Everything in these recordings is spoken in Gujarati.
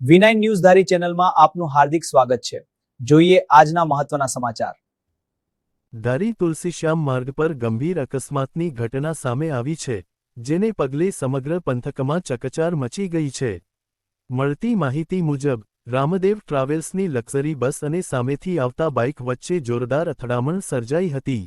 V9 ન્યૂઝ ધારી ચેનલમાં આપનું હાર્દિક સ્વાગત છે। જોઈએ આજના મહત્વના સમાચાર। ધારી તુલસીશ્યામ માર્ગ પર ગંભીર અકસ્માતની ઘટના સામે આવી છે, જેને પગલે સમગ્ર પંથકમાં ચકચાર મચી ગઈ છે। મળતી માહિતી મુજબ રામદેવ ટ્રાવેલ્સની લક્ઝરી બસ અને સામેથી આવતા બાઇક વચ્ચે જોરદાર અથડામણ સર્જાઈ હતી।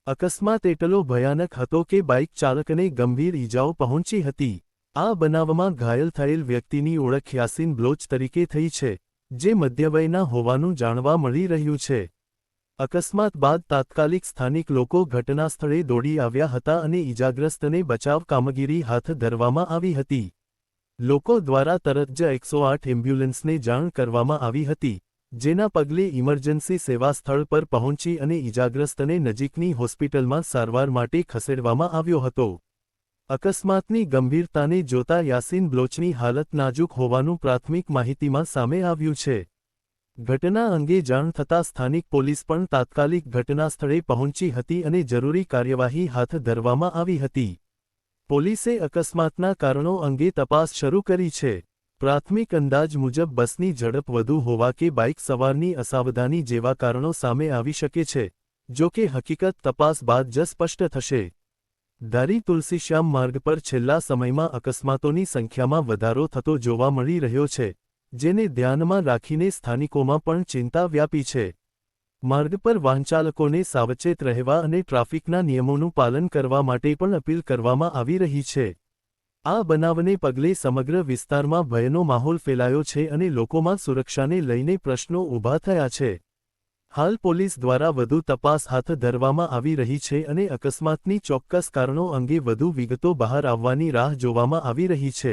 અકસ્માત એટલો ભયાનક હતો કે બાઇક ચાલકને ગંભીર ઈજાઓ પહોંચી હતી। આ બનાવમાં ઘાયલ થયેલ વ્યક્તિની ઓળખ યાસીન બ્લોચ તરીકે થઈ છે, જે મધ્યવયના હોવાનું જાણવા મળી રહ્યું છે। અકસ્માત બાદ તાત્કાલિક સ્થાનિક લોકો ઘટનાસ્થળે દોડી આવ્યા હતા અને ઈજાગ્રસ્તને બચાવ કામગીરી હાથ ધરવામાં આવી હતી। લોકો દ્વારા તરત જ 108 એમ્બ્યુલન્સને જાણ કરવામાં આવી હતી, જેના પગલે ઇમરજન્સી સેવા સ્થળ પર પહોંચી અને ઈજાગ્રસ્તને નજીકની હોસ્પિટલમાં સારવાર માટે ખસેડવામાં આવ્યો હતો। અકસ્માતની ગંભીરતાને જોતા યાસીન બ્લોચની હાલત નાજુક હોવાનું પ્રાથમિક માહિતીમાં સામે આવ્યું છે। ઘટના અંગે જાણ થતાં સ્થાનિક પોલીસ પણ તાત્કાલિક ઘટનાસ્થળે પહોંચી હતી અને જરૂરી કાર્યવાહી હાથ ધરવામાં આવી હતી। પોલીસે અકસ્માતના કારણો અંગે તપાસ શરૂ કરી છે। પ્રાથમિક અંદાજ મુજબ બસની ઝડપ વધુ હોવા કે બાઇક સવારની અસાવધાની જેવા કારણો સામે આવી શકે છે, જો કે હકીકત તપાસ બાદ જ સ્પષ્ટ થશે। ધારી તુલસીશ્યામ માર્ગ પર છેલ્લા સમયમાં અકસ્માતોની સંખ્યામાં વધારો થતો જોવા મળી રહ્યો છે, જેને ધ્યાનમાં રાખીને સ્થાનિકોમાં પણ ચિંતા વ્યાપી છે। માર્ગ પર વાહનચાલકોને સાવચેત રહેવા અને ટ્રાફિકના નિયમોનું પાલન કરવા માટે પણ અપીલ કરવામાં આવી રહી છે। આ બનાવને પગલે સમગ્ર વિસ્તારમાં ભયનો માહોલ ફેલાયો છે અને લોકોમાં સુરક્ષાને લઈને પ્રશ્નો ઊભા થયા છે। હાલ પોલીસ દ્વારા વધુ તપાસ હાથ ધરવામાં આવી રહી છે અને અકસ્માતની ચોક્કસ કારણો અંગે વધુ વિગતો બહાર આવવાની રાહ જોવામાં આવી રહી છે।